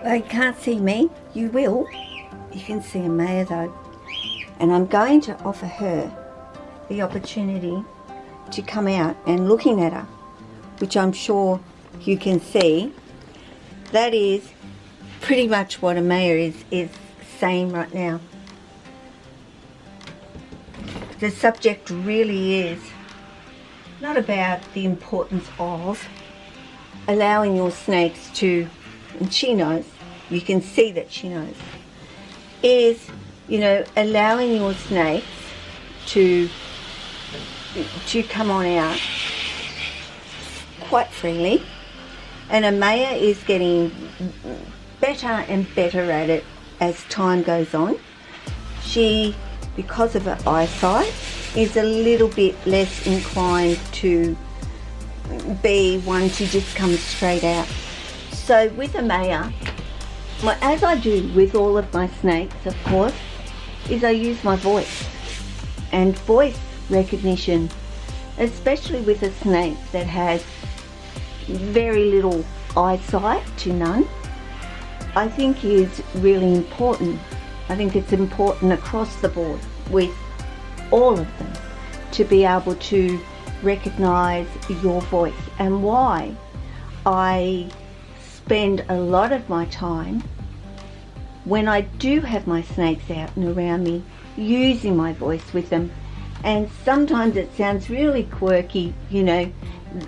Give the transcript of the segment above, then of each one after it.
Well, you can't see me. You will. You can see Amaya though. And I'm going to offer her the opportunity to come out, and looking at her, which I'm sure you can see, that is pretty much what Amaya is saying right now. The subject really is not about the importance of allowing your snakes to, and she knows, you can see that she knows, is, you know, allowing your snakes to come on out quite freely. And Amaya is getting better and better at it as time goes on. She, because of her eyesight, is a little bit less inclined to be one to just come straight out. So with Amaya, as I do with all of my snakes, of course, is I use my voice. And voice recognition, especially with a snake that has very little eyesight to none, I think is really important. I think it's important across the board with all of them to be able to recognize your voice. And why I spend a lot of my time when I do have my snakes out and around me using my voice with them. And sometimes it sounds really quirky, you know,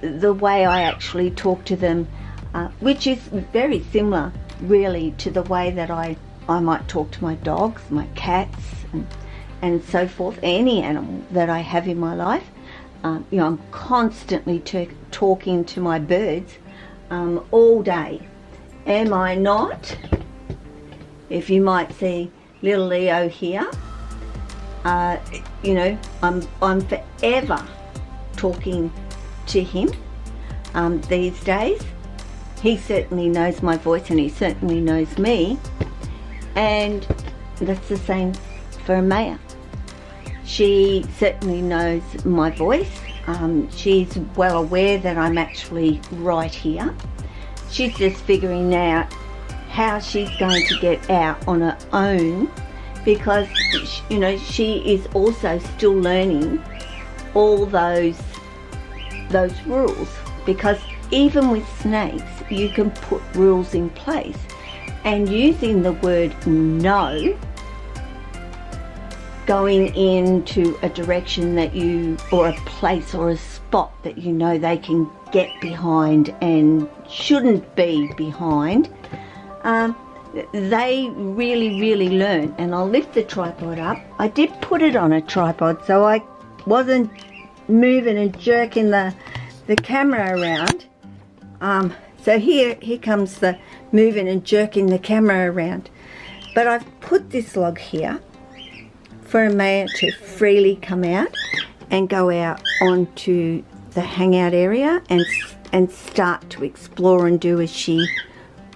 the way I actually talk to them, which is very similar really to the way that I might talk to my dogs, my cats, and so forth, any animal that I have in my life. You know, I'm constantly talking to my birds all day. Am I not? If you might see little Leo here, you know, I'm forever talking to him these days. He certainly knows my voice and he certainly knows me, and that's the same for Amaya. She certainly knows my voice. She's well aware that I'm actually right here. She's just figuring out how she's going to get out on her own, because, you know, she is also still learning all those rules, because even with snakes you can put rules in place, and using the word no, going into a direction that you, or a place or a spot that you know they can get behind and shouldn't be behind, they really learn. And I'll lift the tripod up. I did put it on a tripod so I wasn't moving and jerking the camera around. So here comes the moving and jerking the camera around. But I've put this log here for Amaya to freely come out and go out onto the hangout area and start to explore and do as she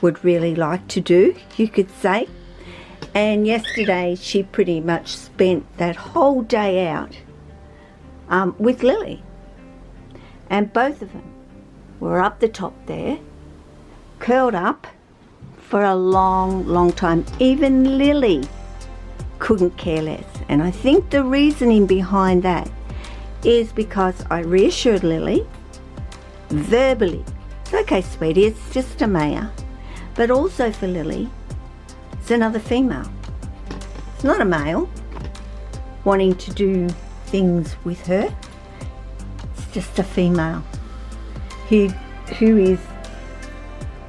would really like to do, you could say. And yesterday she pretty much spent that whole day out with Lily, and both of them were up the top there, curled up for a long time. Even Lily couldn't care less. And I think the reasoning behind that is because I reassured Lily verbally, it's okay sweetie, it's just Amaya. But also for Lily, it's another female. It's not a male wanting to do things with her. It's just a female who is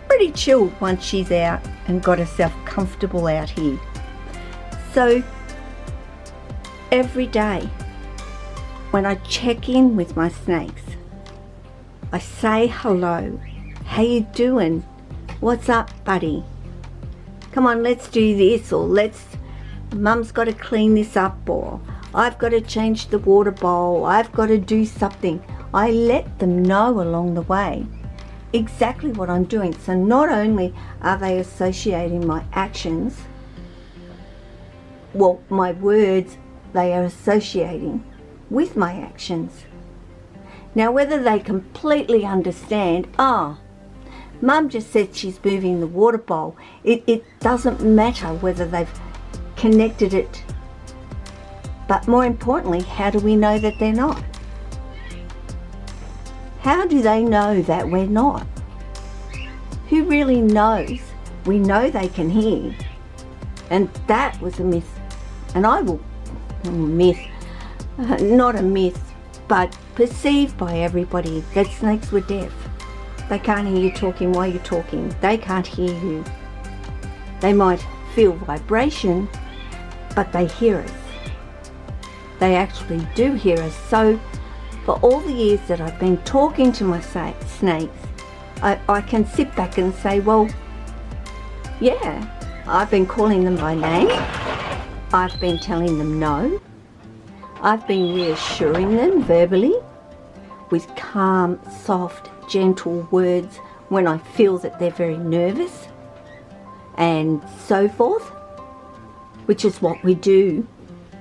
pretty chilled once she's out and got herself comfortable out here. So every day when I check in with my snakes, I say hello. How you doing? What's up, buddy? Come on, let's do this, or Mum's got to clean this up, or I've got to change the water bowl, I've got to do something. I let them know along the way. exactly what I'm doing. So not only are they associating my actions, well, my words, they are associating with my actions. Now, whether they completely understand, Mum just said she's moving the water bowl, it doesn't matter whether they've connected it. But more importantly, how do we know that they're not? How do they know that we're not? Who really knows? We know they can hear. And that was a myth. And not a myth, but perceived by everybody that snakes were deaf. They can't hear you talking while you're talking. They can't hear you. They might feel vibration, but they hear us. They actually do hear us. So for all the years that I've been talking to my snakes, I can sit back and say, well, yeah, I've been calling them by name. I've been telling them no. I've been reassuring them verbally with calm, soft, gentle words when I feel that they're very nervous and so forth, which is what we do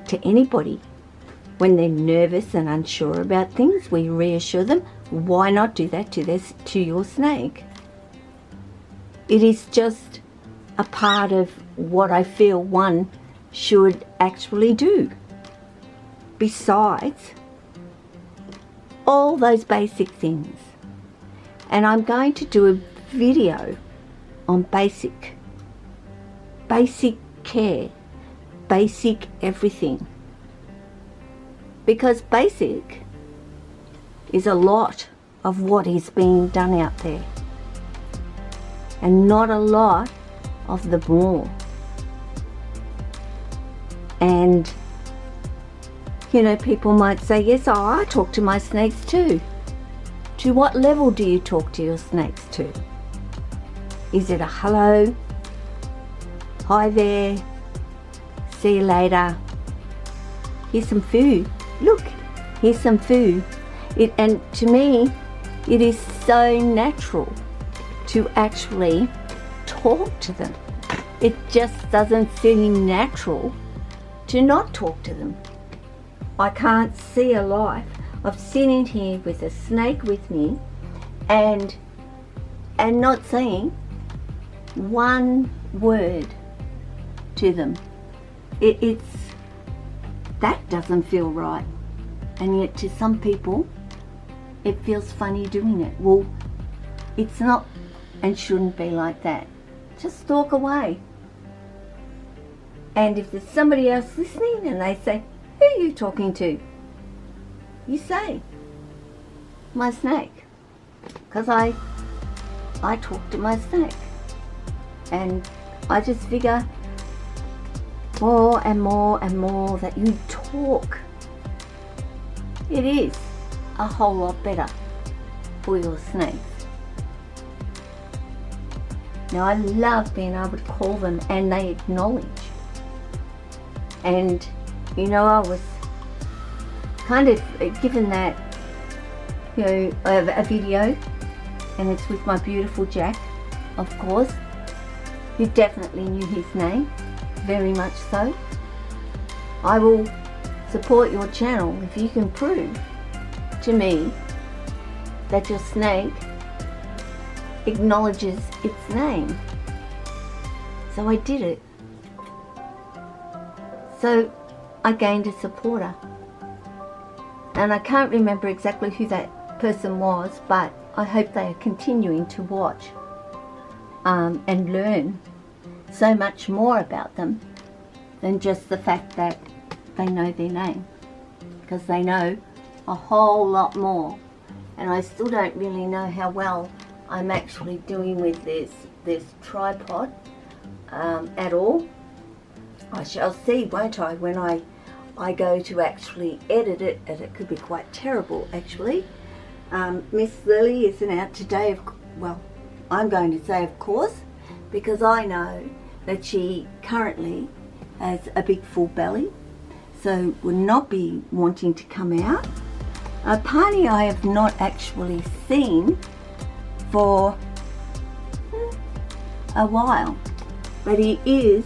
to anybody. When they're nervous and unsure about things, we reassure them. Why not do that to your snake? It is just a part of what I feel one should actually do. Besides all those basic things. And I'm going to do a video on basic care, basic everything. Because basic is a lot of what is being done out there, and not a lot of the more. And people might say, yes, I talk to my snakes too. To what level do you talk to your snakes to? Is it a hello, hi there, see you later, here's some food, look, here's some food. And to me, it is so natural to actually talk to them. It just doesn't seem natural to not talk to them. I can't see a life of sitting here with a snake with me and not saying one word to them. That doesn't feel right. And yet to some people, it feels funny doing it. Well, it's not and shouldn't be like that. Just walk away. And if there's somebody else listening and they say, who are you talking to? You say, my snake. Because I talk to my snake. And I just figure more and more and more that you talk, it is a whole lot better for your snakes. Now, I love being able to call them and they acknowledge. And I was kind of given that, a video, and it's with my beautiful Jack, of course. You definitely knew his name, very much so. I will support your channel if you can prove to me that your snake acknowledges its name. So I did it. So I gained a supporter. And I can't remember exactly who that person was, but I hope they are continuing to watch and learn so much more about them than just the fact that they know their name, because they know a whole lot more. And I still don't really know how well I'm actually doing with this tripod at all. I shall see, won't I, when I go to actually edit it, and it could be quite terrible actually. Miss Lily isn't out today, well, I'm going to say of course, because I know that she currently has a big full belly, so would not be wanting to come out. Pani I have not actually seen for a while, but he is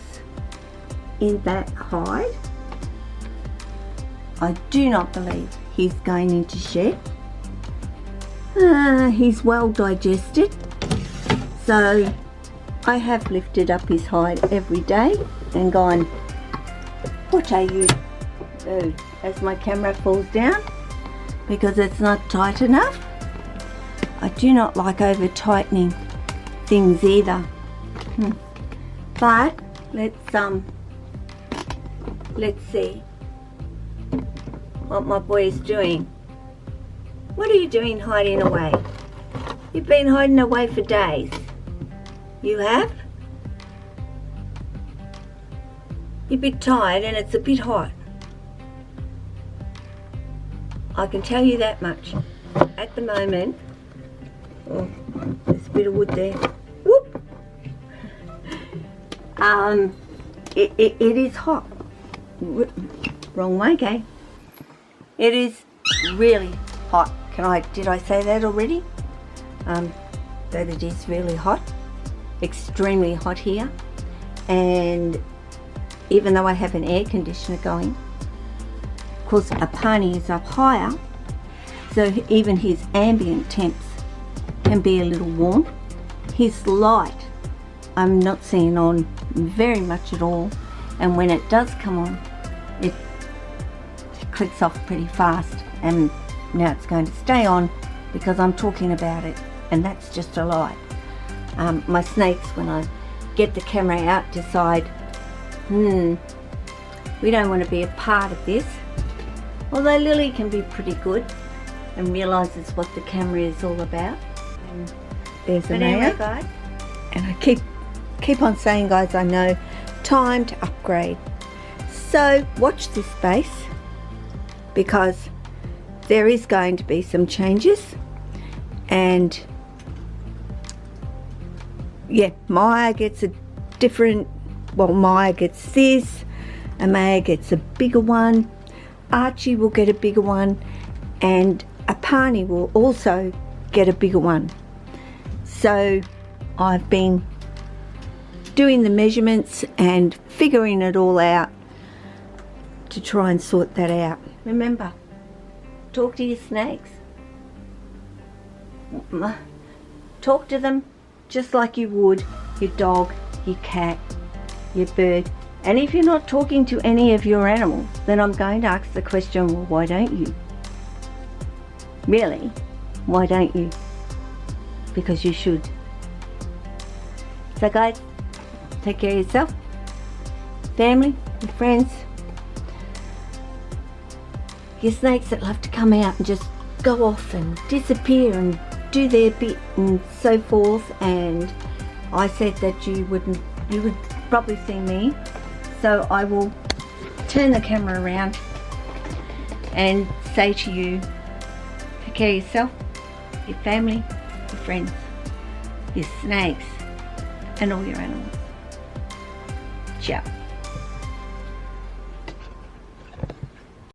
in that hide. I do not believe he's going into shed. He's well digested, so I have lifted up his hide every day and gone, what are you? Oh, as my camera falls down because it's not tight enough. I do not like over tightening things either. But let's see what my boy is doing. What are you doing hiding away? You've been hiding away for days. You have? You're a bit tired and it's a bit hot. I can tell you that much. At the moment, oh, there's a bit of wood there. Whoop! It is hot. Wrong way, okay? It is really hot. Did I say that already? That it is really hot. Extremely hot here. And even though I have an air conditioner going, of course a pony is up higher, so even his ambient temps can be a little warm. His light I'm not seeing on very much at all, and when it does come on, it clicks off pretty fast, and now it's going to stay on because I'm talking about it, and that's just a light. My snakes, when I get the camera out, decide, we don't want to be a part of this. Although Lily can be pretty good and realises what the camera is all about. There's Amaya. Anyway, guys, and I keep on saying, guys, I know, time to upgrade. So watch this space, because there is going to be some changes, and yeah, Maya gets a different, well, Maya gets this, Amaya gets a bigger one, Archie will get a bigger one, and Apani will also get a bigger one. So I've been doing the measurements and figuring it all out to try and sort that out. Remember, talk to your snakes. Talk to them just like you would your dog, your cat, your bird. And if you're not talking to any of your animals, then I'm going to ask the question, well, why don't you? Really? Why don't you? Because you should. So guys, take care of yourself, family, your friends, your snakes that love to come out and just go off and disappear and do their bit and so forth. And I said that you would probably see me, so I will turn the camera around and say to you, take care of yourself, your family, your friends, your snakes, and all your animals. Ciao.